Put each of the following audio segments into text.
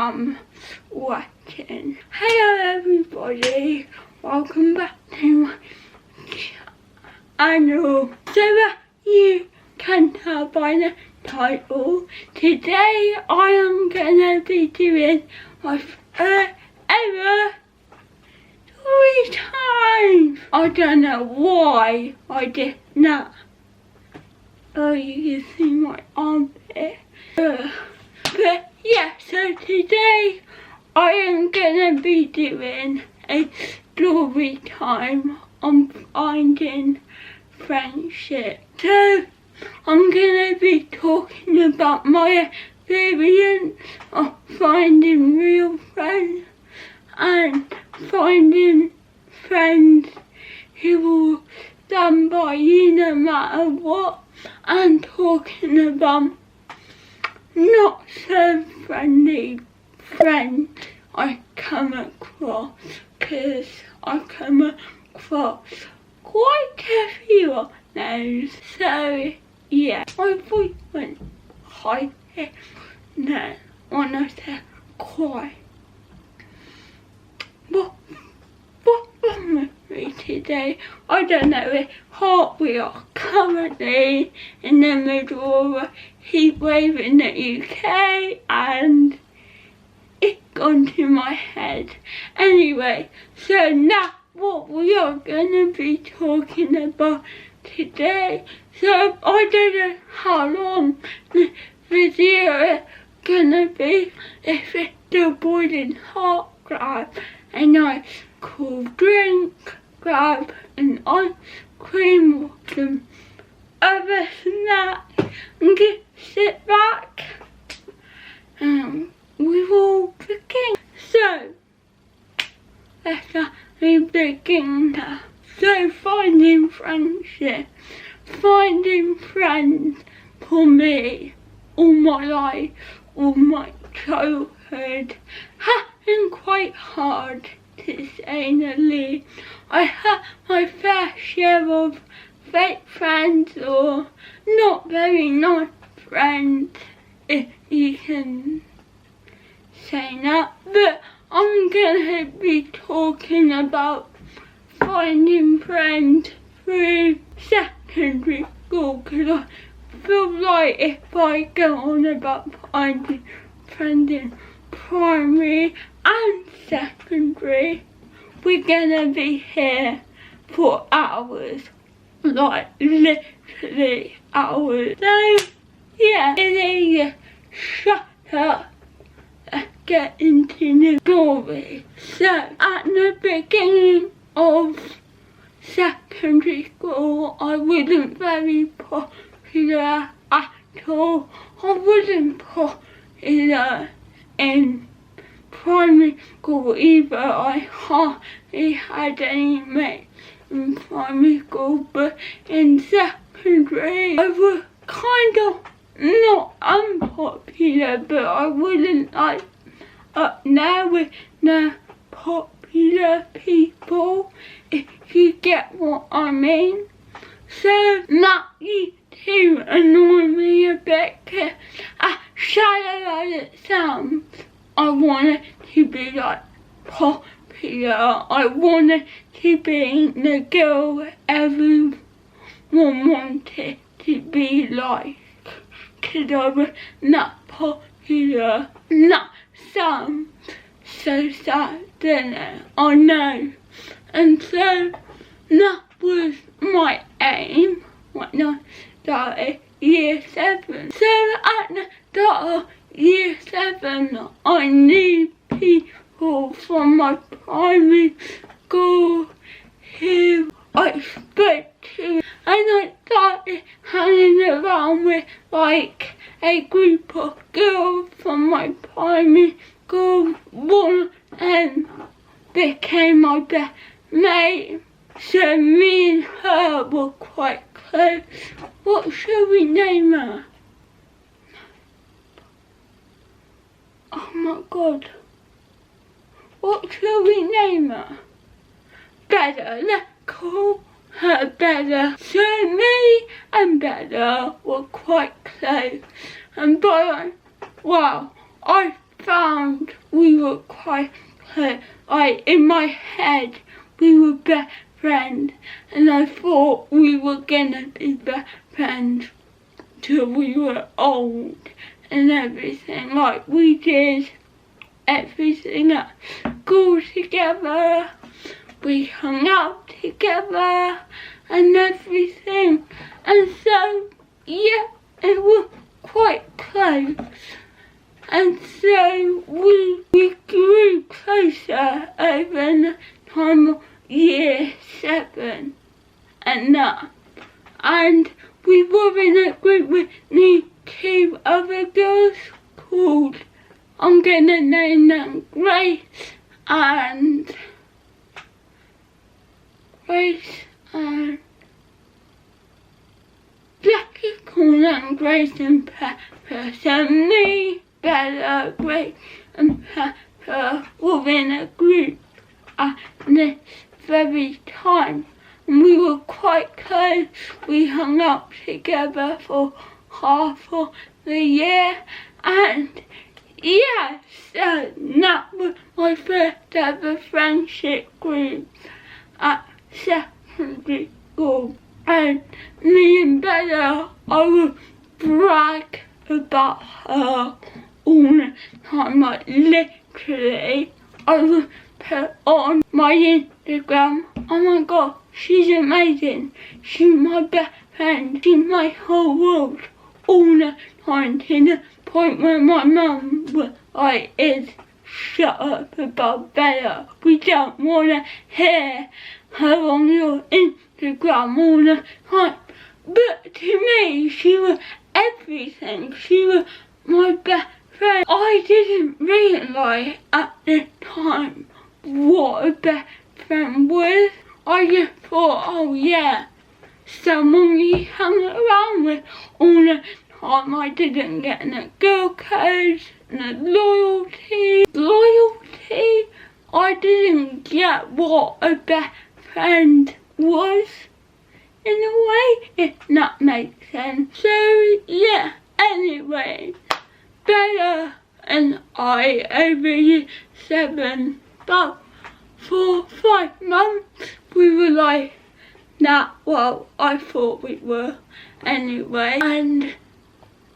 am watching. Hello everybody, welcome back to my channel. So you can tell by the title, today I am gonna be doing my first ever story time. I don't know why I did that. Oh, you can see my armpit. But yeah, so today I am gonna be doing a story time on finding friendship. So I'm gonna be talking about my experience of finding real friends and finding friends who will stand by you no matter what, and talking about not so friendly friends I come across, because I come across quite a few of those. So yeah, my voice went high there when I said quite. What with me today? I don't know how we are currently in the middle of a heat wave in the UK, and it's gone to my head. Anyway, so now what we are gonna be talking about today. So I don't know how long the video is gonna be. If it's still boiling hot, grab a nice cool drink, grab an ice cream or some other snack, and just sit back and we will begin. So let's begin now. So finding friendship, finding friends for me all my life, all my childhood, has been quite hard to say the least. I have my fair share of fake friends or not very nice friends, if you can say that. But I'm gonna be talking about finding friends through secondary school, because I feel like if I go on about finding friends in primary and secondary, we're gonna be here for hours, like literally hours. So yeah, it is shut up. Let's get into the story. So at the beginning of secondary school, I wasn't very popular at all. I wasn't popular in primary school either. I hardly had any mates in primary school, but in secondary I was kind of not unpopular, but I wasn't like up there with the popular people, if you get what I mean. So that used to annoy me a bit, because as shallow as it sounds, I wanted to be like popular. I wanted to be the girl everyone wanted to be like, because I was not popular. That sounds so sad, doesn't it? I know. And so that was my aim when I started year 7. So at the start of year 7, I knew people from my primary school who I spoke to, and I started hanging around with like a group of girls from my primary school. One of them became my best mate, so me and her were quite close. What should we name her? Oh my god. What should we name her? Better. Let's call her Better. So me and Better were quite close. And by wow, I found we were quite close. Like in my head, we were best friends, and I thought we were gonna be best friends till we were old and everything. Like we did everything at school together. We hung out together and everything, and so yeah, it was quite close. And so we grew closer over the time of year 7 and that. And we were in a group with the 2 other girls called, I'm gonna name them Grace and Jackie, call them Grace and Pepper. So me, Bella, Grace and Pepper were in a group at this very time. And we were quite close. We hung out together for half of the year, and yeah, so that was my first ever friendship group at secondary school. And me and Bella, I would brag about her all the time. Like literally, I would put on my Instagram, oh my god, she's amazing, she's my best friend, she's my whole world, all the time, to the point where my mum was like, shut up about Bella, we don't want to hear her on your Instagram all the time. But to me, she was everything, she was my best friend. I didn't realise at the time what a best friend was. I just thought, oh yeah, someone you hung around with all the time. I didn't get the girl codes, the loyalty. I didn't get what a best friend was, in a way, if that makes sense. So yeah, anyway, Bella and I over year 7, about 4 or 5 months, we were like, nah, well, I thought we were anyway. And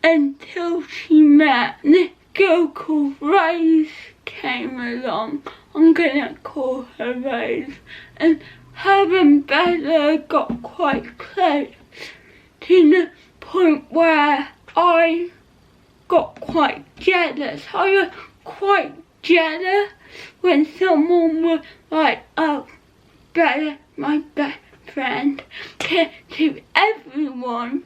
until she met this girl called Rose came along, I'm gonna call her Rose, and her and Bella got quite close to the point where I got quite jealous. I was quite jealous when someone was like, oh, Bella, my best friend, to everyone.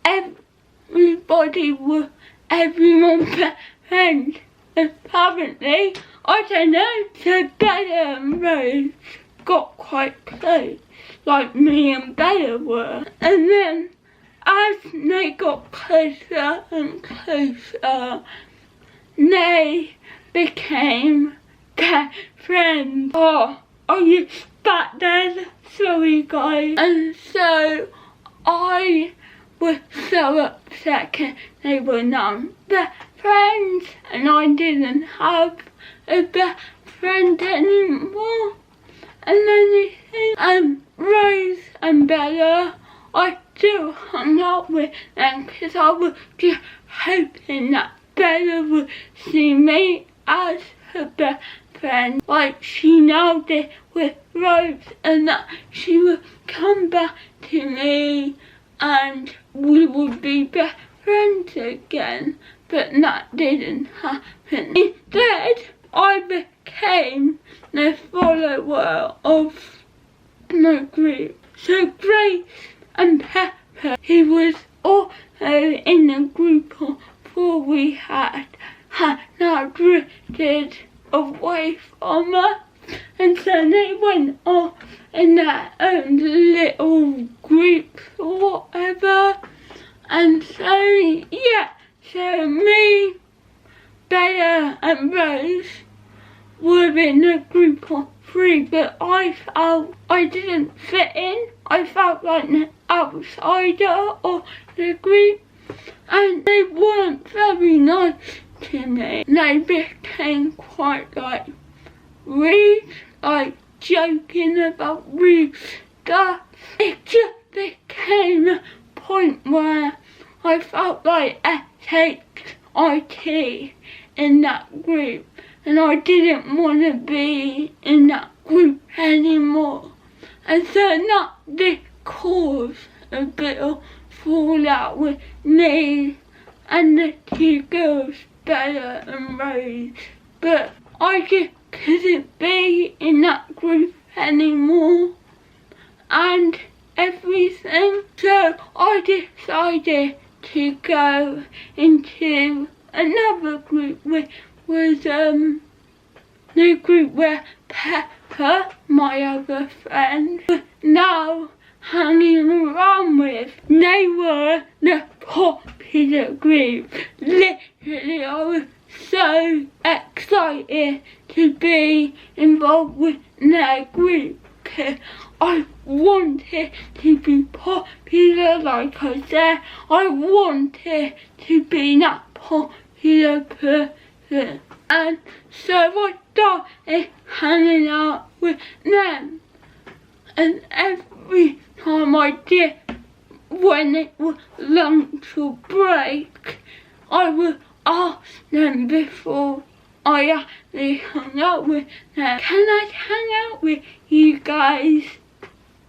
Everybody was everyone's best friend. Apparently, I don't know, so Bella and Rose got quite close, like me and Bella were. And then, as they got closer and closer, they became best friends. Oh, are you back then? Sorry guys. And so, I was so upset because they were now best friends and I didn't have a best friend anymore. And then Rose and Bella, I still hung out with them because I was just hoping that Bella would see me as her best friend, like she now did with Rose, and that she would come back to me and we would be best friends again. But that didn't happen. Instead, I became the follower of the group. So Grace and Pepper, who was also in the group before we had now drifted away from her. And so they went off in their own little groups or whatever. And so, yeah, so me, Bella and Rose were in a group of 3, but I felt I didn't fit in. I felt like an outsider of the group, and they weren't very nice to me. They became quite like rude, like joking about rude stuff. It just became a point where I felt like I take IT in that group, and I didn't want to be in that group anymore. And so that did cause a bit of fallout with me and the two girls, Bella and Rose. But I just couldn't be in that group anymore and everything. So I decided to go into another group, which was the group where Pepper, my other friend, was now hanging around with. They were the popular group. Literally, I was so excited to be involved with their group because I wanted to be popular, like I said. I wanted to be that popular person. And so I started hanging out with them. And every time I did, when it was lunch or break, I would ask them before I actually hung out with them, can I hang out with you guys,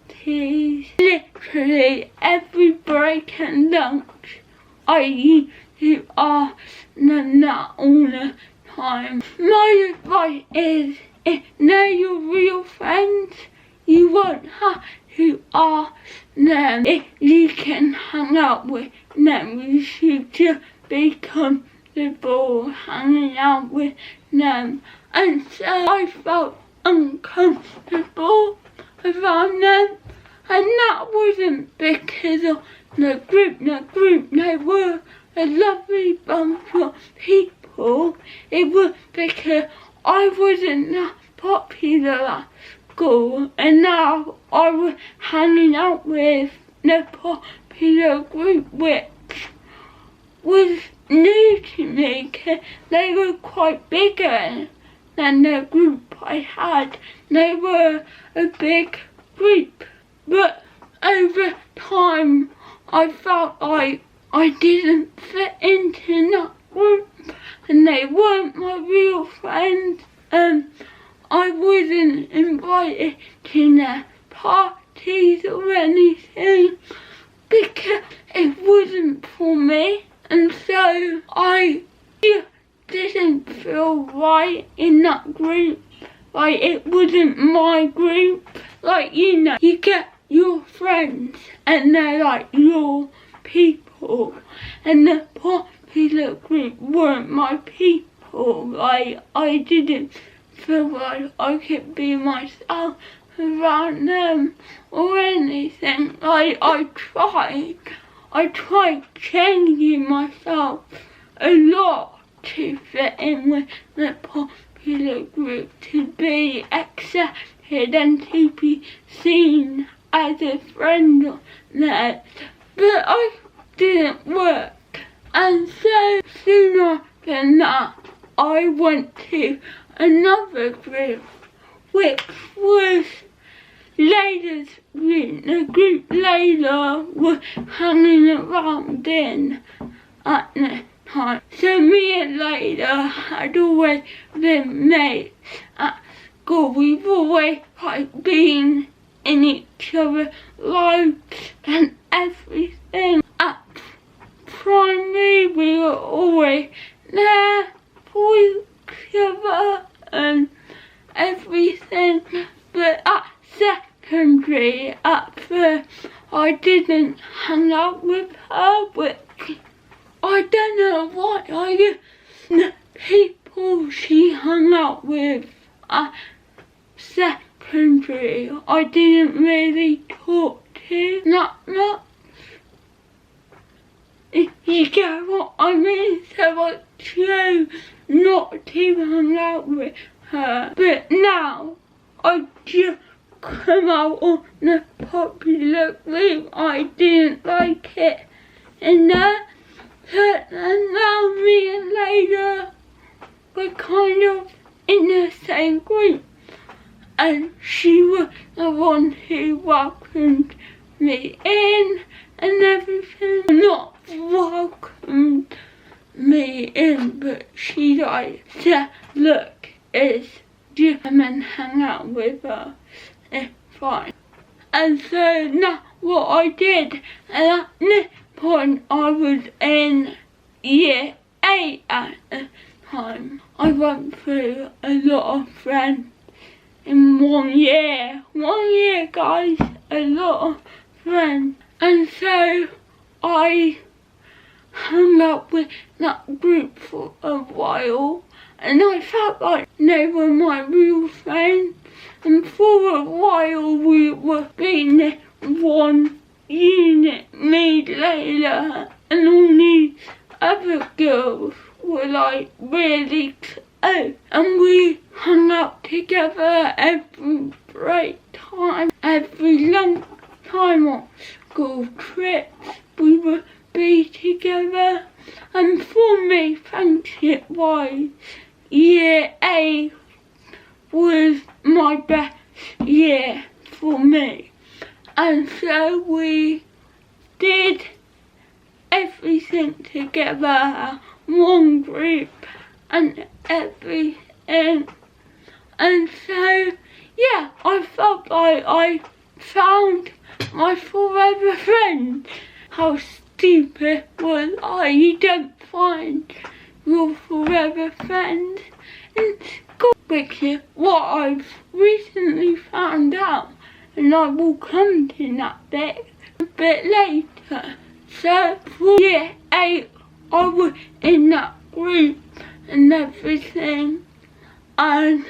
please? Literally every break and lunch, I used to ask them that all the time. My advice is, if they're your real friends, you won't have to ask them if you can hang out with them. You should just be comfortable hanging out with them. And so I felt uncomfortable around them. And that wasn't because of the group. They were a lovely bunch of people. It was because I wasn't that popular at school, and now I was hanging out with the popular group, which was new to me because they were quite bigger than the group I had. They were a big group, but over time I felt like I didn't fit into that group and they weren't my real friends. I wasn't invited to their parties or anything because it wasn't for me, and so I just didn't feel right in that group. Like, it wasn't my group. Like, you know, you get your friends and they're like your people, and the popular group weren't my people. Like, I didn't feel like I could be myself around them or anything. Like, I tried changing myself a lot to fit in with the popular group, to be accepted and to be seen as a friend of theirs, but I didn't work. And so soon after that, I went to another group, which was Layla's group. The group Layla was hanging around in at the time. So me and Layla had always been mates at school. We've always like been in each other's lives and everything. At primary, we were always there for each other and everything, but at secondary, at first, I didn't hang out with her, which I don't know why. The people she hung out with at secondary, I didn't really talk to that much. If you get what I mean, so I chose not to hang out with her. But now, I just come out on the popular group. I didn't like it in there, And now me and Layla were kind of in the same group, and she was the one who welcomed me in and everything. Not welcomed me in, but she like said, look, it's you come and hang out with us, it's fine. And so that's what I did, and at this point I was in year 8 at the time. I went through a lot of friends in 1 year. 1 year, guys, a lot of friends. And so I hung up with that group for a while, and I felt like they were my real friends. And for a while we were being one unit, me, Layla, and all these other girls were like really close, and we hung out together every break time, every lunch time on school trips we would be together. And for me, friendship wise, year 8 was my best year for me. And so we did everything together, one group and everything. And so yeah, I felt like I found my forever friend. How stupid was I? You don't find your forever friend in school, which is what I've recently found out, and I will come to that bit a bit later. So for year 8 I was in that group and everything, and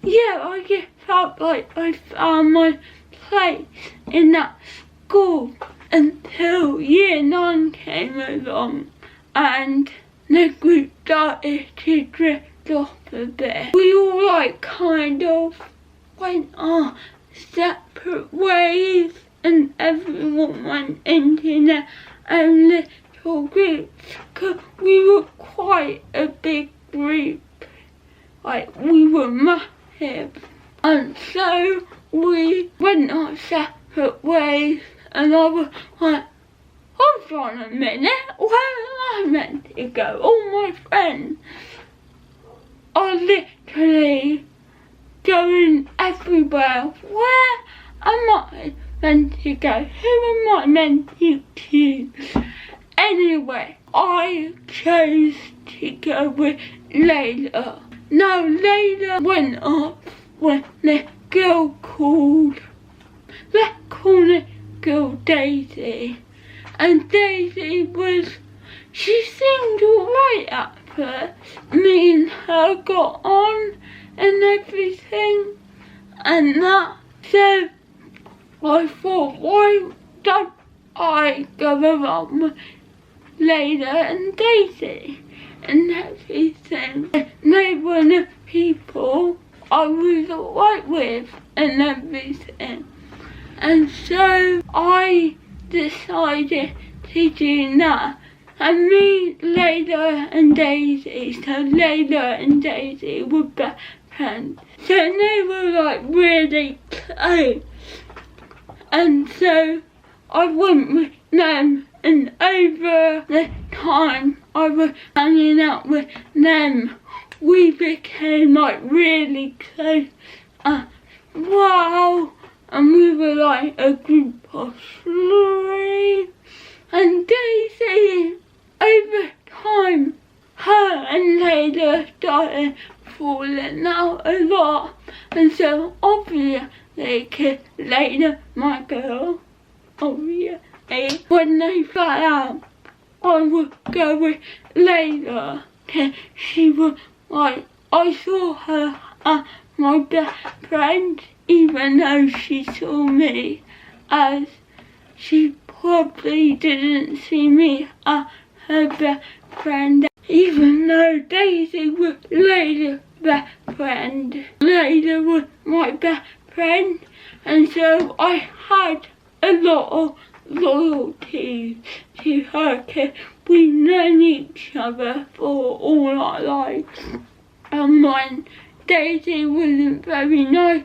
yeah, I just felt like I found my place in that school until year 9 came along and the group started to drift off a bit. We all like kind of went our separate ways, and everyone went into their own little groups, because we were quite a big group, like we were massive. And so we went our separate ways, and I was like, hold on a minute, where am I meant to go? All my friends are literally going everywhere. Where am I meant to go? Who am I meant to choose? Anyway, I chose to go with Layla. Now Layla went off with the girl called, let's call it girl Daisy. And Daisy she seemed alright at first. Me and her got on and everything and that. So I thought, why don't I go around with Layla and Daisy and everything? They were the people I was alright with and everything. And so I decided to do that. And me, Layla and Daisy, so Layla and Daisy were best friends. So they were like really close. And so I went with them, and over the time I was hanging out with them, we became like really close. Wow! And we were like a group of 3. And Daisy, over time, her and Layla started falling out a lot. And so obviously, cause Layla, my girl, obviously, when they fell out, I would go with Layla. Cause she was like, I saw her as my best friend, even though she saw me as she probably didn't see me as her best friend. Even though Daisy was Layla's best friend, Layla was my best friend, and so I had a lot of loyalty to her, 'cause we've known each other for all our lives. And when Daisy wasn't very nice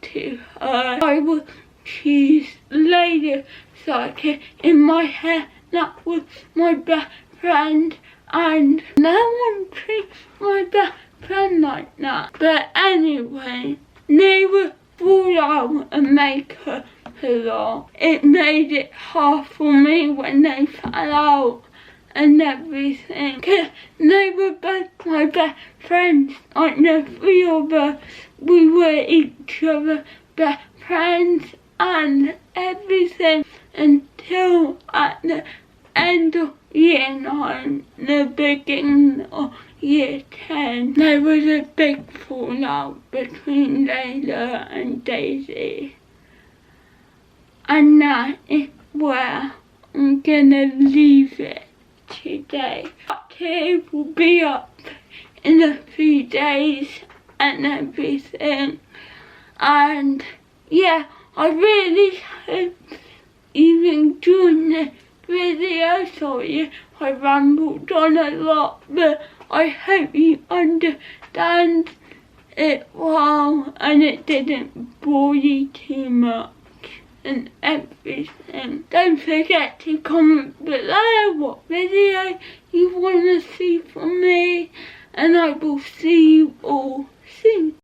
to her, I would choose Lady Psycho in my head. That was my best friend, and no one treats my best friend like that. But anyway, they would fall out and make her laugh. It made it hard for me when they fell out and everything, 'cause they were both my best friends. Like the three of us, we were each other's best friends and everything, until at the end of year 9, the beginning of year 10, there was a big fallout between Layla and Daisy. And that is where I'm gonna leave it today. Part 2 will be up in a few days and everything. And yeah, I really hope you enjoyed this video. Sorry I rambled on a lot, but I hope you understand it well and it didn't bore you too much and everything. Don't forget to comment below what video you want to see from me, and I will see you all soon.